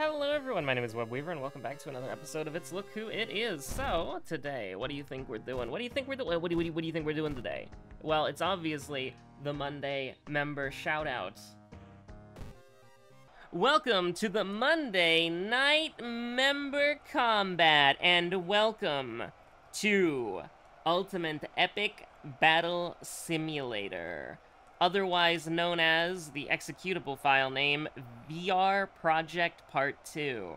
Hello everyone, my name is Webweaver, and welcome back to another episode of It's Look Who It Is. So, today, what do you think we're doing? What do you think we're doing? What do you think we're doing today? Well, it's obviously the Monday member shoutout. Welcome to the Monday Night Member Combat, and welcome to Ultimate Epic Battle Simulator, otherwise known as the executable file name VR Project Part 2.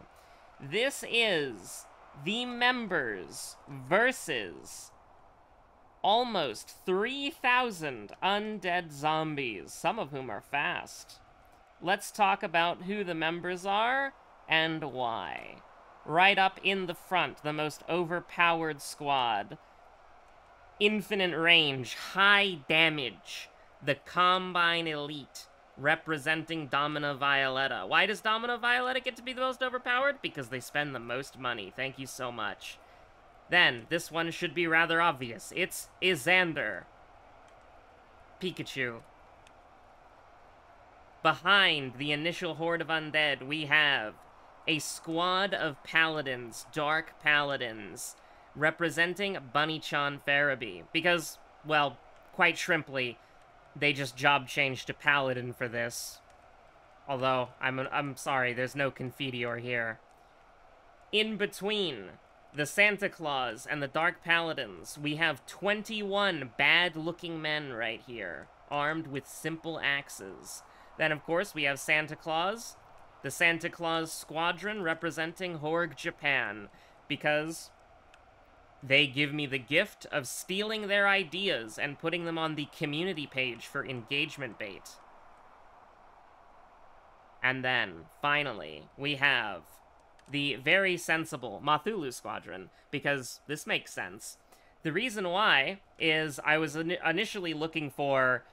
This is the members versus almost 3,000 undead zombies, some of whom are fast. Let's talk about who the members are and why. Right up in the front, the most overpowered squad. Infinite range, high damage. The Combine Elite, representing Domina Violetta. Why does Domina Violetta get to be the most overpowered? Because they spend the most money. Thank you so much. Then, this one should be rather obvious. It's Izander. Pikachu. Behind the initial horde of undead, we have a squad of paladins, dark paladins, representing Bunny-chan Faraby. Because, well, quite shrimply, they just job changed to paladin for this. Although, I'm sorry, there's no Confiteor here. In between the Santa Claus and the Dark Paladins, we have 21 bad-looking men right here, armed with simple axes. Then, of course, we have Santa Claus, the Santa Claus Squadron representing Horde Japan, because they give me the gift of stealing their ideas and putting them on the community page for engagement bait. And then, finally, we have the very sensible Mathulu Squadron, because this makes sense. The reason why is I was initially looking for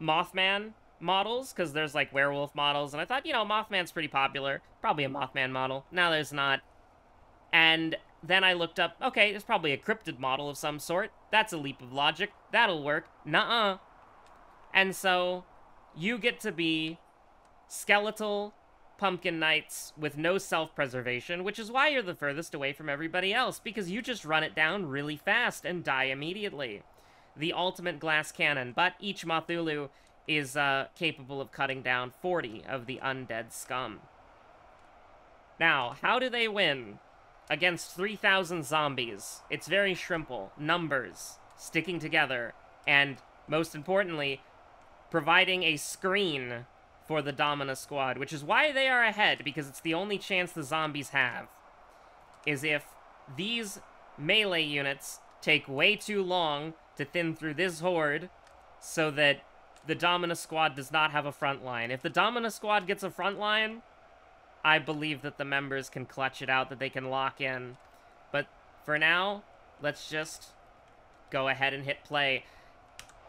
Mothman models, because there's, like, werewolf models, and I thought, you know, Mothman's pretty popular. Probably a Mothman model. Now there's not. And then I looked up, okay, there's probably a cryptid model of some sort. That's a leap of logic. That'll work. Nuh-uh. And so, you get to be skeletal pumpkin knights with no self-preservation, which is why you're the furthest away from everybody else, because you just run it down really fast and die immediately. The ultimate glass cannon, but each Mathulu is capable of cutting down 40 of the undead scum. Now, how do they win against 3,000 zombies? It's very shrimple. Numbers, sticking together, and, most importantly, providing a screen for the Domina squad, which is why they are ahead, because it's the only chance the zombies have, is if these melee units take way too long to thin through this horde, so that the Domina squad does not have a front line. If the Domina squad gets a front line, I believe that the members can clutch it out, that they can lock in. But for now, let's just go ahead and hit play.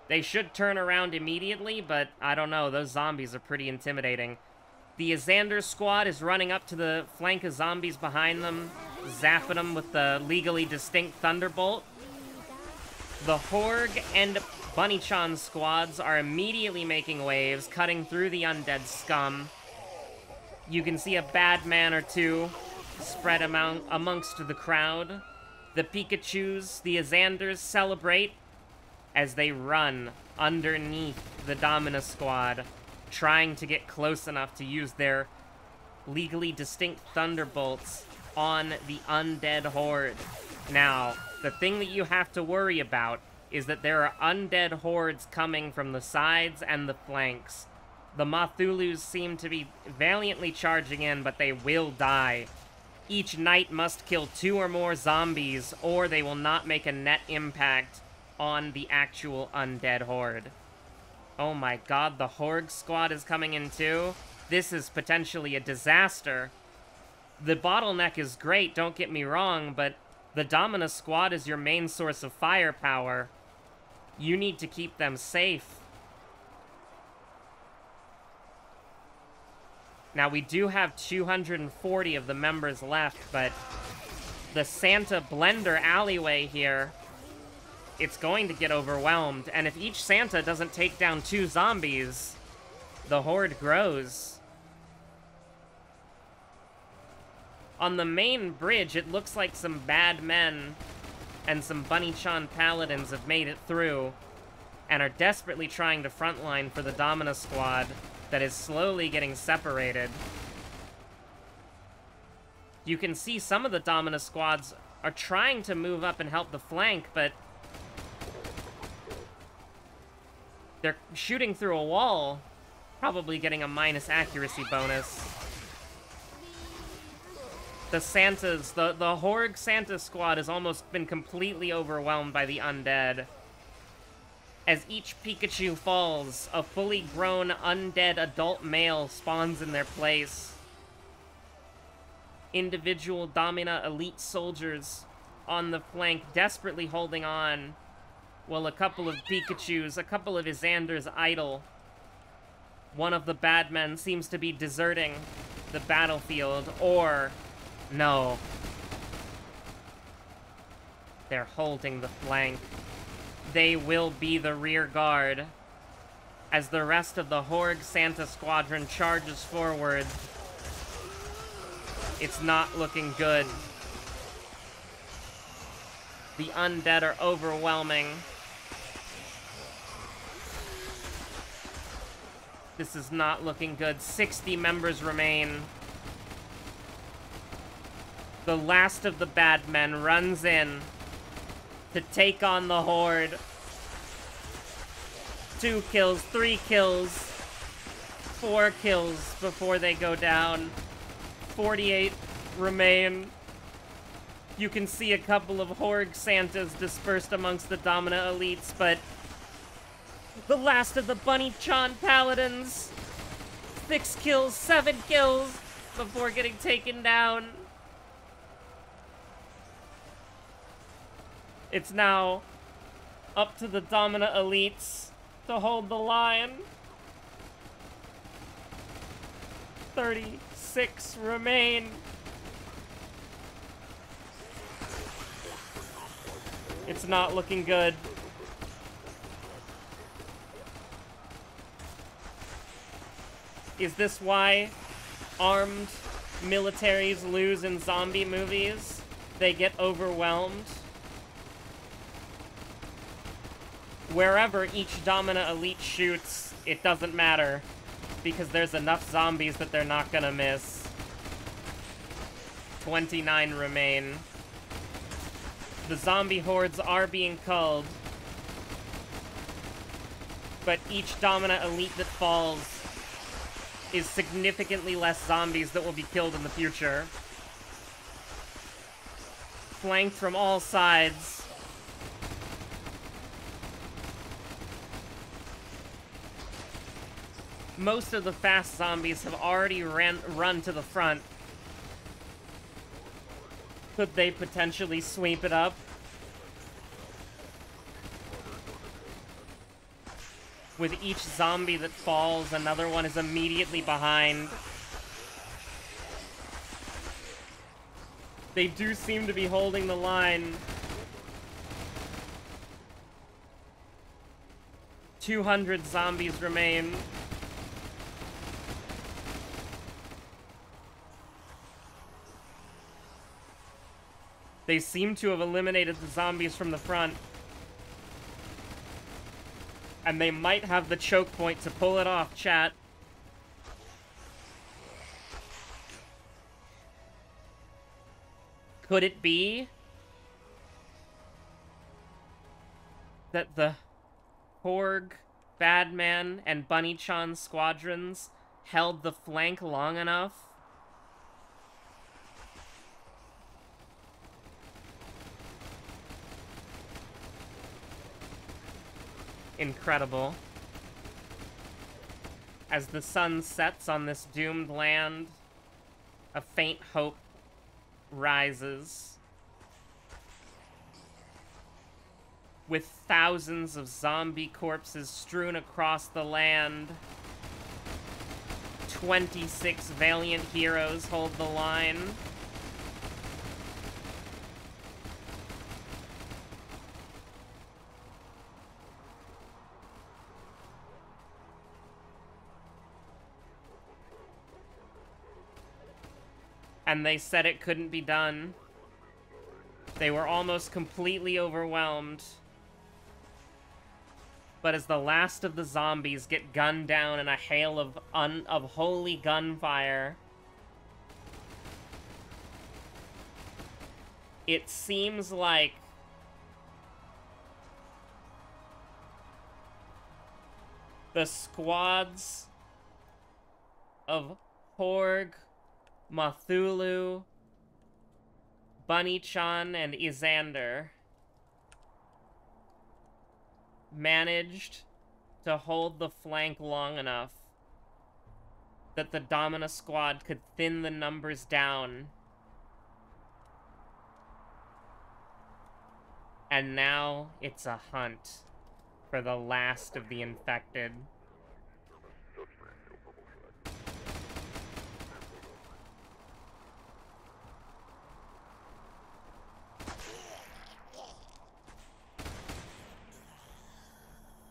They should turn around immediately, but I don't know, those zombies are pretty intimidating. The Izander squad is running up to the flank of zombies behind them, zapping them with the legally distinct Thunderbolt. The Horde and Bunny-chan squads are immediately making waves, cutting through the undead scum. You can see a bad man or two spread amongst the crowd. The Pikachus, the Izanders celebrate as they run underneath the Domina squad, trying to get close enough to use their legally distinct Thunderbolts on the undead horde. Now, the thing that you have to worry about is that there are undead hordes coming from the sides and the flanks. The Mathulus seem to be valiantly charging in, but they will die. Each knight must kill 2 or more zombies, or they will not make a net impact on the actual undead horde. Oh my god, the Horde squad is coming in too? This is potentially a disaster. The bottleneck is great, don't get me wrong, but the Domina squad is your main source of firepower. You need to keep them safe. Now, we do have 240 of the members left, but the Santa Blender alleyway here, it's going to get overwhelmed. And if each Santa doesn't take down 2 zombies, the horde grows. On the main bridge, it looks like some bad men and some Bunny-chan paladins have made it through and are desperately trying to frontline for the Domina squad that is slowly getting separated. You can see some of the Domina squads are trying to move up and help the flank, but they're shooting through a wall, probably getting a minus accuracy bonus. The Santas, the Horde Santa squad has almost been completely overwhelmed by the undead. As each Pikachu falls, a fully grown undead adult male spawns in their place. Individual Domina elite soldiers on the flank desperately holding on, while a couple of Pikachus, a couple of Isanders idle. One of the bad men seems to be deserting the battlefield, or no. They're holding the flank. They will be the rear guard as the rest of the Horde Santa squadron charges forward. It's not looking good. The undead are overwhelming. This is not looking good. 60 members remain. The last of the bad men runs in to take on the Horde. 2 kills, 3 kills, 4 kills before they go down. 48 remain. You can see a couple of Horde Santas dispersed amongst the Domina elites, but the last of the Bunny-chan paladins. 6 kills, 7 kills before getting taken down. It's now up to the Domina elites to hold the line. 36 remain. It's not looking good. Is this why armed militaries lose in zombie movies? They get overwhelmed. Wherever each Domina elite shoots, it doesn't matter, because there's enough zombies that they're not gonna miss. 29 remain. The zombie hordes are being culled, but each Domina elite that falls is significantly less zombies that will be killed in the future. Flanked from all sides. Most of the fast zombies have already run to the front. Could they potentially sweep it up? With each zombie that falls, another one is immediately behind. They do seem to be holding the line. 200 zombies remain. They seem to have eliminated the zombies from the front. And they might have the choke point to pull it off, chat. Could it be that the Horde, Badman, and Bunny-chan squadrons held the flank long enough? Incredible. As the sun sets on this doomed land, a faint hope rises. With thousands of zombie corpses strewn across the land, 26 valiant heroes hold the line. and they said it couldn't be done. They were almost completely overwhelmed. But as the last of the zombies get gunned down in a hail of holy gunfire, it seems like the squads of Horde, Cthulhu, Bunny-chan, and Izander managed to hold the flank long enough that the Domina squad could thin the numbers down. And now it's a hunt for the last of the infected.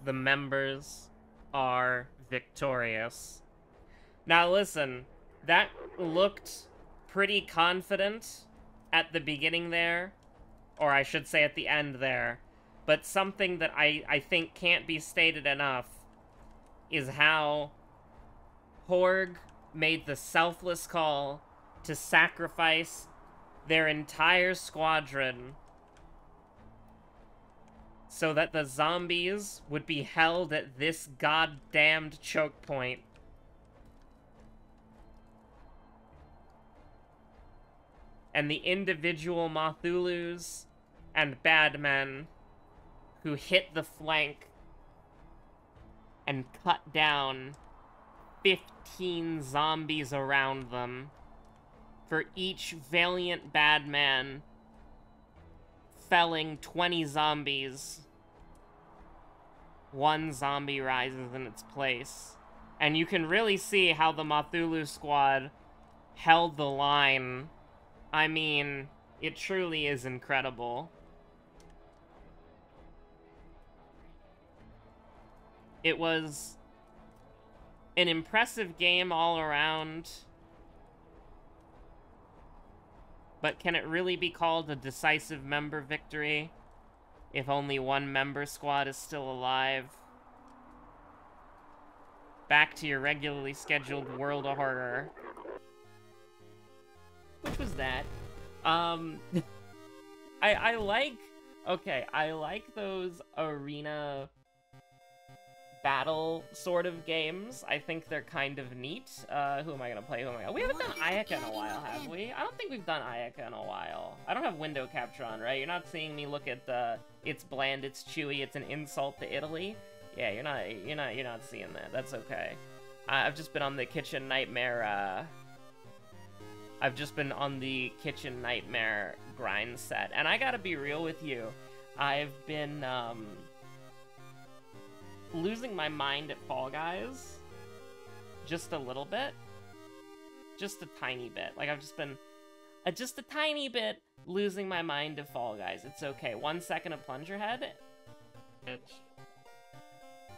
The members are victorious. Now listen, that looked pretty confident at the beginning there, or I should say at the end there, but something that I think can't be stated enough is how Horde made the selfless call to sacrifice their entire squadron so that the zombies would be held at this goddamned choke point. And the individual Cthulhus and Badmen who hit the flank and cut down 15 zombies around them. For each valiant Badman felling 20 zombies, one zombie rises in its place. And you can really see how the Cthulhu squad held the line. I mean, it truly is incredible. It was an impressive game all around. But can it really be called a decisive member victory if only one member squad is still alive? Back to your regularly scheduled World of Horror. Which was that? I like those arena battle sort of games. I think they're kind of neat. Who am I gonna play? We haven't done Ayaka in a while, have we? I don't think we've done Ayaka in a while. I don't have window capture on, right? You're not seeing me look at the it's bland, it's chewy, it's an insult to Italy. Yeah, you're not seeing that. That's okay. I've just been on the Kitchen Nightmare grind set, and I gotta be real with you. I've been losing my mind at Fall Guys just a little bit. Just a tiny bit. Like, I've just been just a tiny bit losing my mind to Fall Guys. It's okay. 1 second of Plunger Head. Bitch.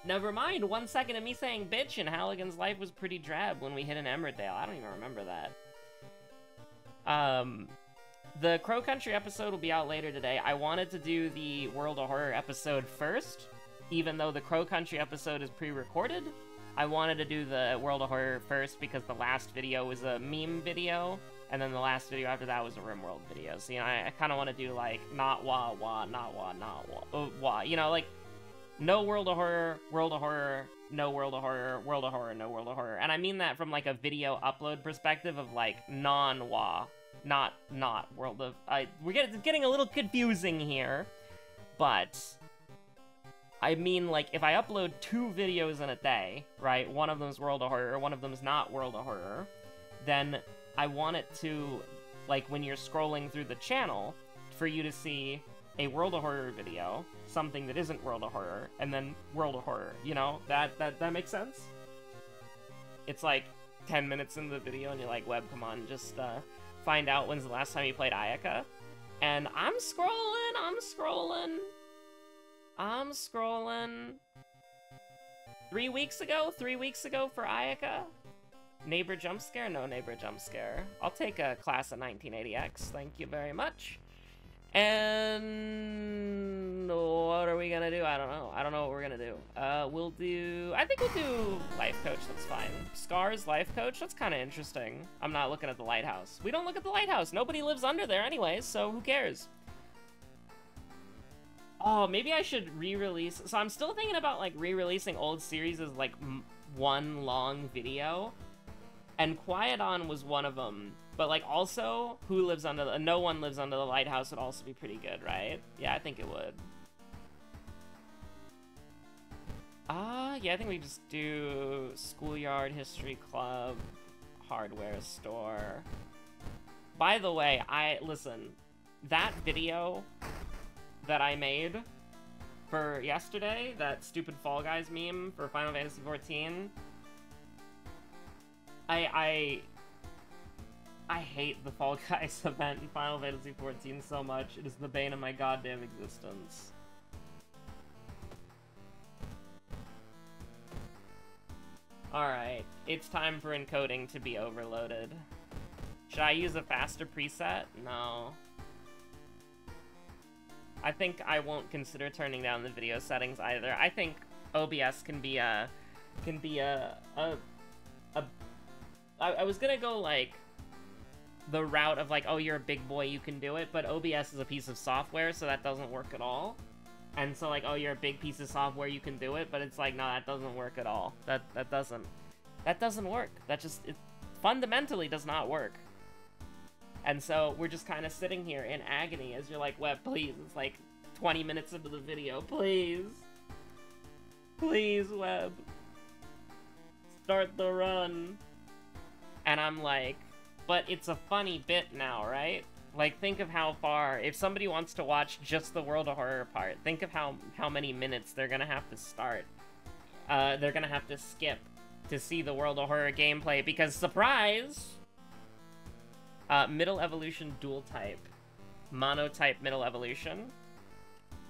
Never mind, 1 second of me saying bitch, and Halligan's life was pretty drab when we hit an Emmerdale. I don't even remember that. The Crow Country episode will be out later today. I wanted to do the World of Horror episode first, even though the Crow Country episode is pre-recorded. I wanted to do the World of Horror first because the last video was a meme video, and then the last video after that was a RimWorld video. So, you know, I kind of want to do, like, not wah, wah, not wah, not wah, wah. You know, like, no World of Horror, World of Horror, no World of Horror, World of Horror, no World of Horror. And I mean that from, like, a video upload perspective of, like, non-wah, not World of... it's getting a little confusing here, but... I mean, like, if I upload 2 videos in a day, right, one of them's World of Horror, one of them's not World of Horror, then I want it to, like, when you're scrolling through the channel, for you to see a World of Horror video, something that isn't World of Horror, and then World of Horror, you know? That makes sense? It's like 10 minutes into the video, and you're like, Web, come on, just find out when's the last time you played Ayaka. And I'm scrolling. 3 weeks ago for Ayaka. Neighbor jump scare? No neighbor jump scare. I'll take a class of 1980X. Thank you very much. And what are we gonna do? I don't know. I don't know what we're gonna do. We'll do... I think we'll do life coach. That's fine. Scars, life coach. That's kind of interesting. I'm not looking at the lighthouse. We don't look at the lighthouse. Nobody lives under there anyways, so who cares? Oh, maybe I should re-release... So I'm still thinking about, like, re-releasing old series as, like, one long video. And Quiet On was one of them. But, like, also, who lives under the... No One Lives Under the Lighthouse would also be pretty good, right? Yeah, I think it would. Yeah, I think we just do Schoolyard History Club, Hardware Store. By the way, listen, that video that I made for yesterday, that stupid Fall Guys meme for Final Fantasy XIV, I hate the Fall Guys event in Final Fantasy XIV so much. It is the bane of my goddamn existence. Alright, it's time for encoding to be overloaded. Should I use a faster preset? No. I think I won't consider turning down the video settings either. I think OBS can be I was gonna go, like, the route of, like, oh, you're a big boy, you can do it, but OBS is a piece of software, so that doesn't work at all. And so, like, oh, you're a big piece of software, you can do it, but it's like, no, that doesn't work at all. That doesn't work. That just, it fundamentally does not work. And so, we're just kind of sitting here in agony as you're like, Web, please, it's like 20 minutes into the video, please. Please, Web. Start the run. And I'm like, but it's a funny bit now, right? Like, think of how far, if somebody wants to watch just the World of Horror part, think of how many minutes they're gonna have to start. They're gonna have to skip to see the World of Horror gameplay, because, surprise! Middle evolution dual type. Monotype middle evolution.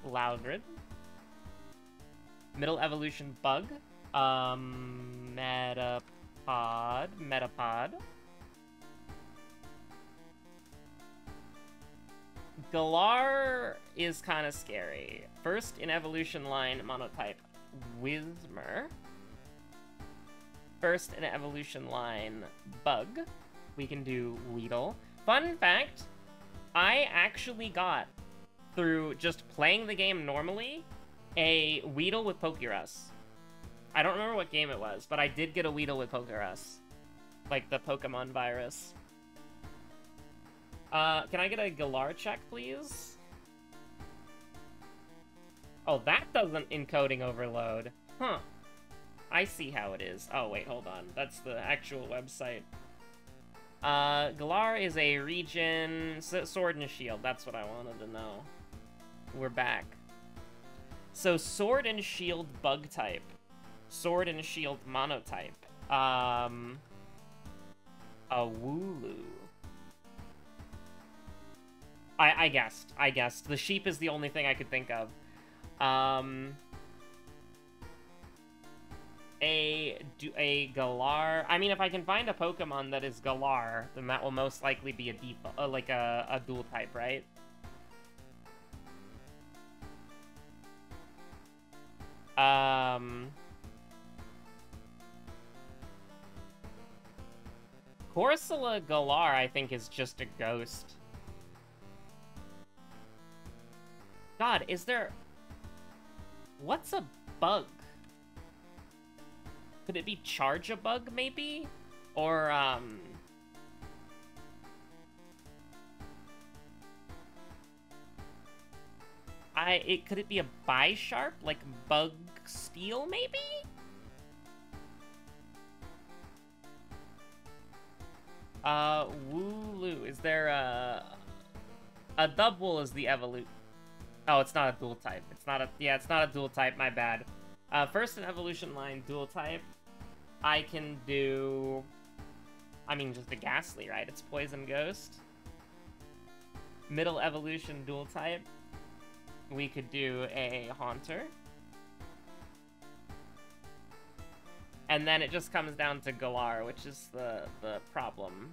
Loudred. Middle evolution bug. Metapod. Galar is kind of scary. First in evolution line, monotype Whismer. First in evolution line, Bug. We can do Weedle. Fun fact, I actually got, through just playing the game normally, a Weedle with Pokerus. I don't remember what game it was, but I did get a Weedle with Pokerus. Like the Pokemon virus. Can I get a Galar check, please? Oh, that doesn't encoding overload. Huh. I see how it is. Oh, wait, hold on. That's the actual website. Galar is a region... Sword and Shield. That's what I wanted to know. We're back. So, Sword and Shield bug type. Sword and Shield monotype. A Wooloo. I guessed. The sheep is the only thing I could think of. A Galar. I mean, if I can find a Pokemon that is Galar, then that will most likely be a like a dual type, right? Corsola Galar, I think, is just a ghost. God, is there... What's a bug? Could it be Charge-a-Bug, maybe? Or, could it be a Bisharp? Like Bug Steel, maybe? Wooloo. Is there a Dubwool is the evolution. Oh, it's not a dual type. It's not a dual type, my bad. First in evolution line, dual type. I can do... I mean, just a Ghastly, right? It's Poison Ghost. Middle evolution, dual type. We could do a Haunter. And then it just comes down to Galar, which is the problem.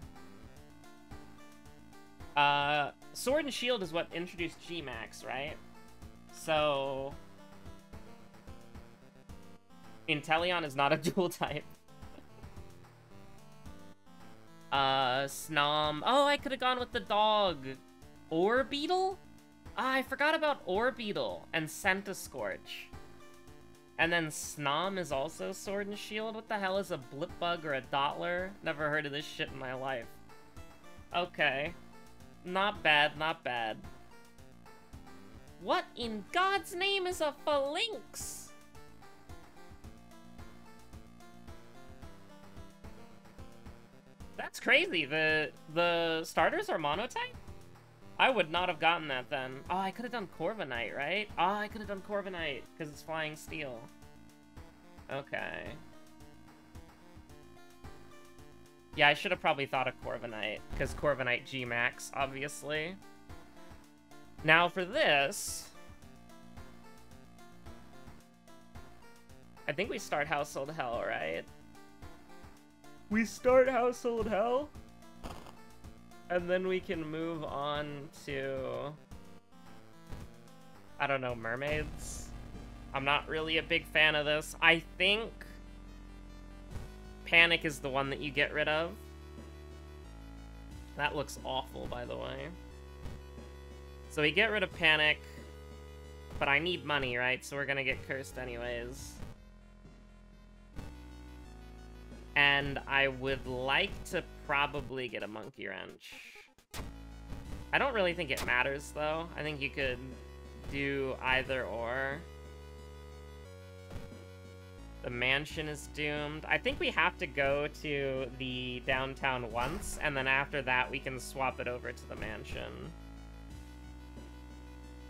Sword and Shield is what introduced G-Max, right? So... Inteleon is not a dual type. Snom. Oh, I could have gone with the dog. Orbeetle? Ah, I forgot about Orbeetle and Centiscorch. And then Snom is also Sword and Shield? What the hell is a Blipbug or a Dottler? Never heard of this shit in my life. Okay. Not bad, not bad. What in God's name is a Phalanx? That's crazy. The starters are monotype? I would not have gotten that then. Oh, I could have done Corviknight, right? Oh, I could have done Corviknight because it's Flying Steel. Okay. Yeah, I should have probably thought of Corviknight because Corviknight G-Max, obviously. Now for this... I think we start Household Hell, right? We start Household Hell? And then we can move on to... I don't know, mermaids? I'm not really a big fan of this. I think... Panic is the one that you get rid of. That looks awful, by the way. So we get rid of Panic. But I need money, right? So we're gonna get cursed anyways. And I would like to probably get a Monkey Wrench. I don't really think it matters, though. I think you could do either or. The mansion is doomed. I think we have to go to the downtown once, and then after that we can swap it over to the mansion.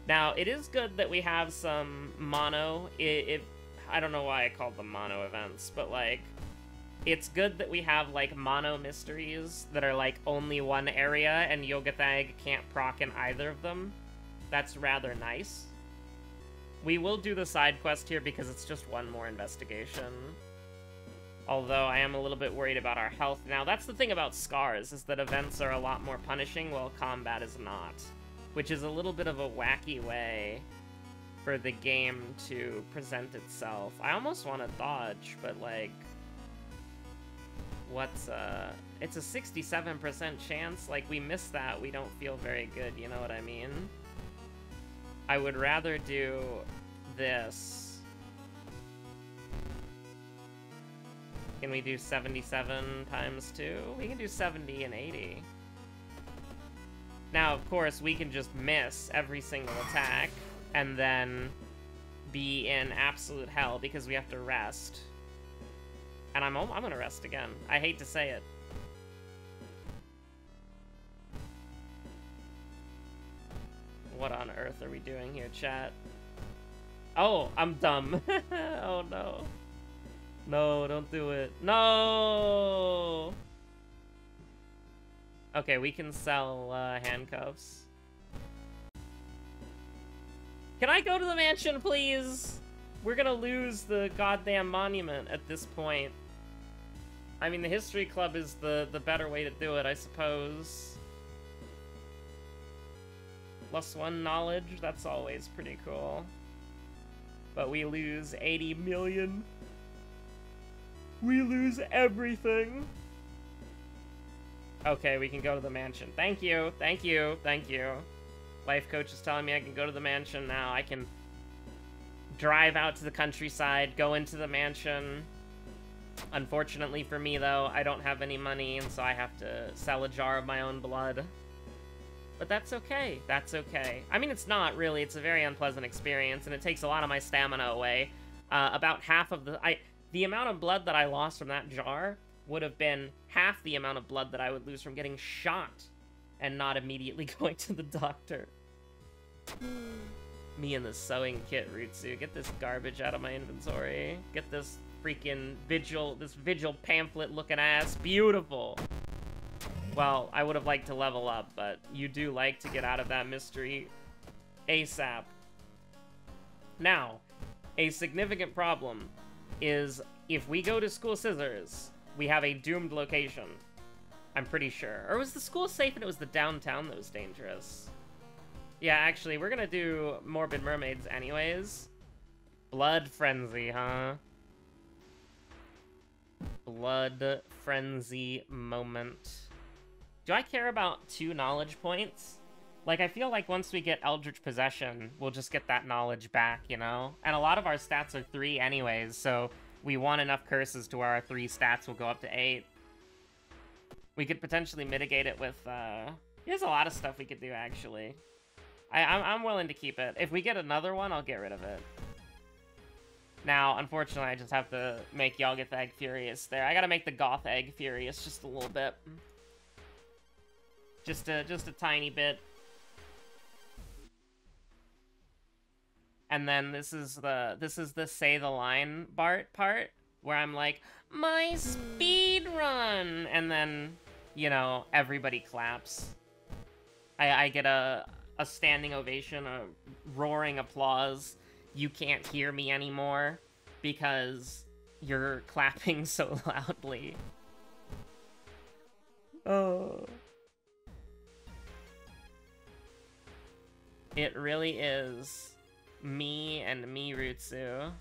Now, it is good that we have some mono. I don't know why I called them mono events, but, like... It's good that we have, like, mono mysteries that are, like, only one area, and Yogathag can't proc in either of them. That's rather nice. We will do the side quest here because it's just one more investigation. Although I am a little bit worried about our health now. That's the thing about Scars, is that events are a lot more punishing while combat is not. Which is a little bit of a wacky way for the game to present itself. I almost want to dodge, but, like... It's a 67% chance. Like, we miss that, we don't feel very good, you know what I mean? I would rather do this. Can we do 77 times 2? We can do 70 and 80. Now, of course, we can just miss every single attack and then be in absolute hell because we have to rest. And I'm gonna rest again. I hate to say it. What on earth are we doing here, chat? Oh, I'm dumb. Oh, no. No, don't do it. No! Okay, we can sell handcuffs. Can I go to the mansion, please? We're gonna lose the goddamn monument at this point. I mean, the History Club is the better way to do it, I suppose. +1 knowledge, that's always pretty cool. But we lose 80 million. We lose everything. Okay, we can go to the mansion. Thank you, thank you, thank you. Life coach is telling me I can go to the mansion now. I can drive out to the countryside, go into the mansion. Unfortunately for me, though, I don't have any money, and so I have to sell a jar of my own blood. But that's okay. That's okay. I mean, it's not, really. It's a very unpleasant experience, and it takes a lot of my stamina away. About half of the amount of blood that I lost from that jar would have been half the amount of blood that I would lose from getting shot and not immediately going to the doctor. Me and the sewing kit, Rutsu. Get this garbage out of my inventory. Get this freaking vigil pamphlet-looking ass. Beautiful. Well, I would have liked to level up, but you do like to get out of that mystery ASAP. Now, a significant problem is if we go to School Scissors, we have a doomed location. I'm pretty sure. Or was the school safe and it was the downtown that was dangerous? Yeah, actually, we're gonna do Morbid Mermaids anyways. Blood Frenzy, huh? Blood Frenzy moment. Do I care about 2 knowledge points? Like, I feel like once we get Eldritch Possession, we'll just get that knowledge back, you know? And a lot of our stats are 3 anyways, so we want enough curses to where our 3 stats will go up to 8. We could potentially mitigate it with, there's a lot of stuff we could do, actually. I'm willing to keep it. If we get another one, I'll get rid of it. Now, unfortunately, I just have to make Yalgith Egg furious there. I gotta make the Goth Egg furious just a little bit. Just a tiny bit. And then this is the say the line Bart part where I'm like, my speed run, and then, you know, everybody claps. I get a standing ovation, a roaring applause. You can't hear me anymore because you're clapping so loudly. Oh. It really is me and Mirutsu.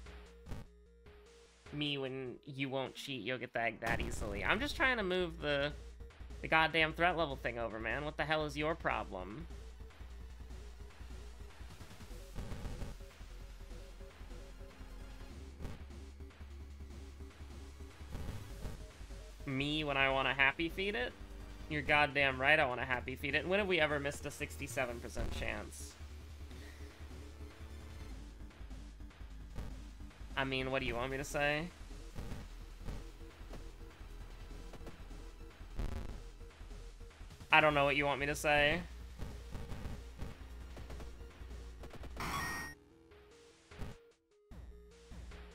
Me when you won't cheat, you'll get the egg that easily. I'm just trying to move the goddamn threat level thing over, man. What the hell is your problem? Me when I want to happy feed it? You're goddamn right I want to happy feed it. When have we ever missed a 67% chance? I mean, what do you want me to say? I don't know what you want me to say.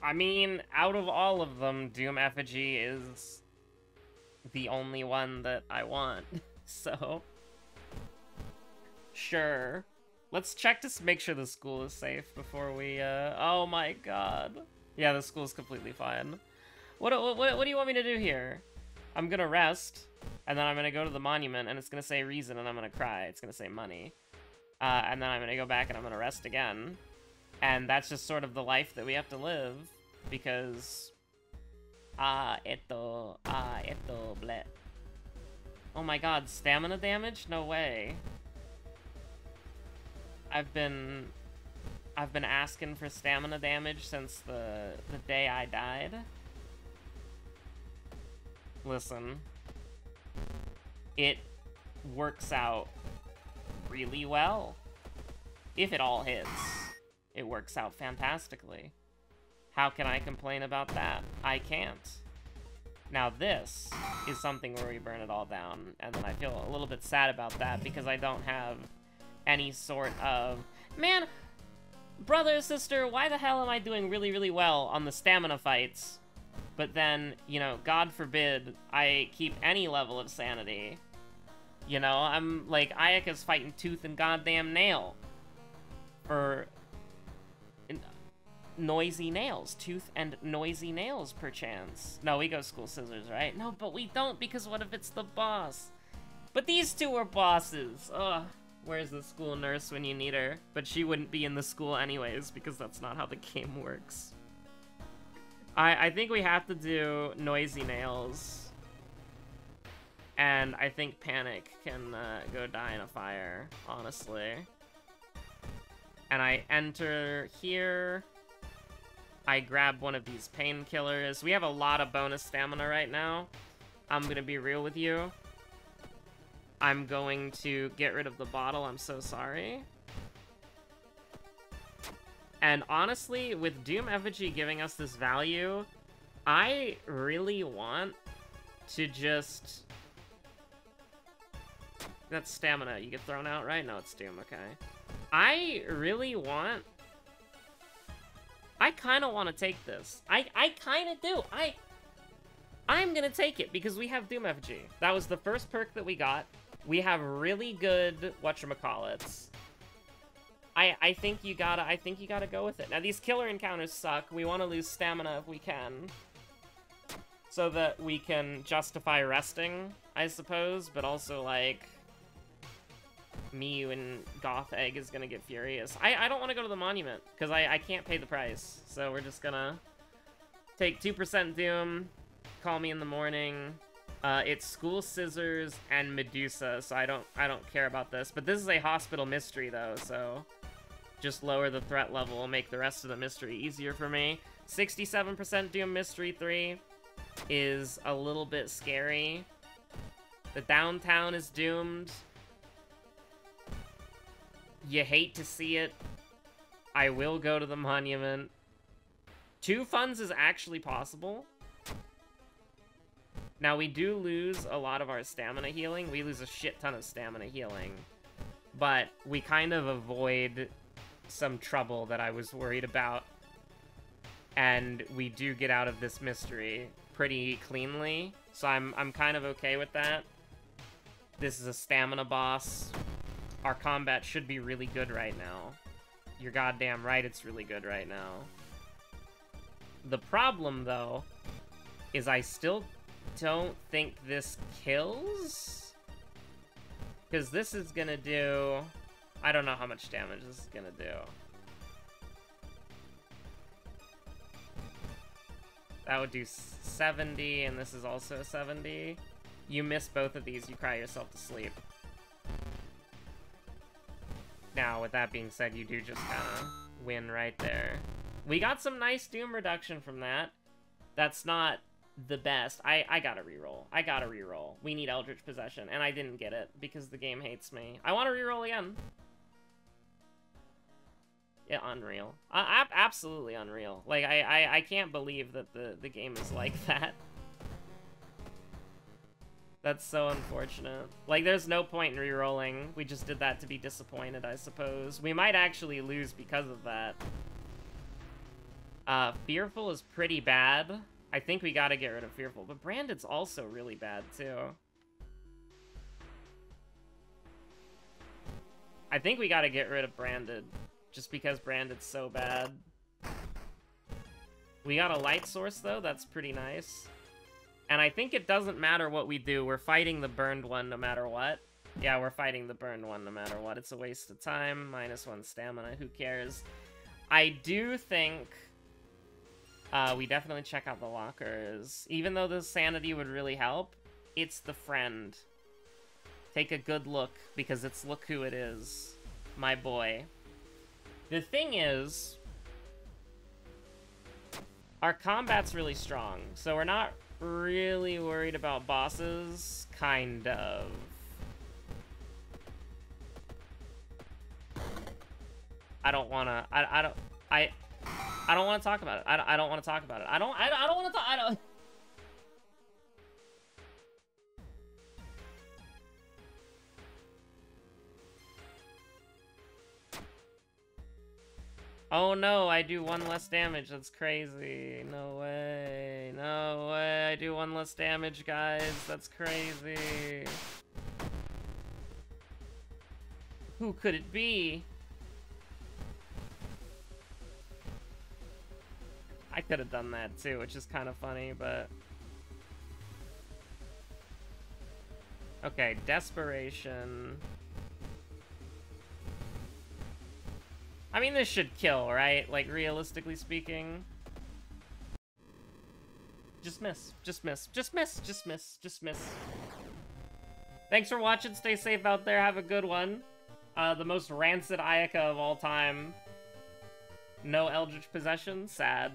I mean, out of all of them, Doom Effigy is the only one that I want, so... Sure. Let's check to make sure the school is safe before we, oh my god. Yeah, the school's completely fine. What do you want me to do here? I'm gonna rest, and then I'm gonna go to the monument, and it's gonna say reason, and I'm gonna cry. It's gonna say money. And then I'm gonna go back, and I'm gonna rest again. And that's just sort of the life that we have to live, because... esto, bleh. Oh my god, stamina damage? No way. I've been asking for stamina damage since the day I died. Listen. It works out really well. If it all hits, it works out fantastically. How can I complain about that? I can't. Now this is something where we burn it all down, and then I feel a little bit sad about that because I don't have any sort of... Man, brother, sister, why the hell am I doing really, really well on the stamina fights? But then, you know, God forbid I keep any level of sanity. You know, I'm like, Ayaka's fighting tooth and goddamn nail. For... noisy nails. Tooth and noisy nails, perchance. No, we go School Scissors, right? No, but we don't, because what if it's the boss? But these two are bosses. Ugh. Where's the school nurse when you need her? But she wouldn't be in the school anyways, because that's not how the game works. I think we have to do noisy nails. And I think Panic can go die in a fire, honestly. And I enter here. I grab one of these painkillers. We have a lot of bonus stamina right now. I'm gonna be real with you. I'm going to get rid of the bottle, I'm so sorry. And honestly, with Doom Effigy giving us this value, I really want to just... That's stamina. You get thrown out, right? No, it's Doom, okay. I really want... I kind of want to take this. I kind of do. I'm gonna take it because we have Doom Effigy. That was the first perk that we got. We have really good whatchamacallits. I think you gotta go with it. Now these killer encounters suck. We want to lose stamina if we can. so that we can justify resting, I suppose, but also, like, Miyu and Goth Egg is gonna get furious. I don't want to go to the monument, because I can't pay the price, so we're just gonna take 2% Doom, call me in the morning. It's School Scissors and Medusa, so I don't care about this. But this is a hospital mystery, though, so just lower the threat level, make the rest of the mystery easier for me. 67% Doom Mystery 3 is a little bit scary. The downtown is doomed. You hate to see it. I will go to the monument. 2 funds is actually possible. Now, we do lose a lot of our stamina healing. We lose a shit ton of stamina healing. But we kind of avoid some trouble that I was worried about. And we do get out of this mystery pretty cleanly. So I'm kind of okay with that. This is a stamina boss. Our combat should be really good right now. You're goddamn right it's really good right now. The problem, though, is I still don't think this kills. Because this is gonna do... I don't know how much damage this is gonna do. That would do 70, and this is also 70. You miss both of these, you cry yourself to sleep. Now, with that being said, you do just kind of win right there. We got some nice Doom reduction from that. That's not the best. I gotta reroll. I gotta reroll. We need Eldritch Possession, and I didn't get it because the game hates me. I want to reroll again. Yeah, unreal. Absolutely unreal. Like, I can't believe that the game is like that. That's so unfortunate. Like, there's no point in re-rolling. We just did that to be disappointed, I suppose. We might actually lose because of that. Fearful is pretty bad. I think we gotta get rid of Fearful, but Branded's also really bad, too. I think we gotta get rid of Branded, just because Branded's so bad. We got a light source, though. That's pretty nice. And I think it doesn't matter what we do. We're fighting the burned one no matter what. Yeah, we're fighting the burned one no matter what. It's a waste of time. -1 stamina. Who cares? I do think we definitely check out the lockers. Even though the sanity would really help, it's the friend. Take a good look, because it's look who it is. My boy. The thing is, our combat's really strong, so we're not really worried about bosses, kind of. I don't wanna. I don't want to talk about it. I don't want to talk about it. I don't want to talk. I don't. Oh no, I do 1 less damage. That's crazy. No way. No way. I do 1 less damage, guys. That's crazy. Who could it be? I could have done that too, which is kind of funny, but... Okay, Desperation... I mean, this should kill, right? Like, realistically speaking. Just miss. Just miss. Just miss. Just miss. Just miss. Thanks for watching. Stay safe out there. Have a good one. The most rancid Ayaka of all time. No Eldritch Possession. Sad.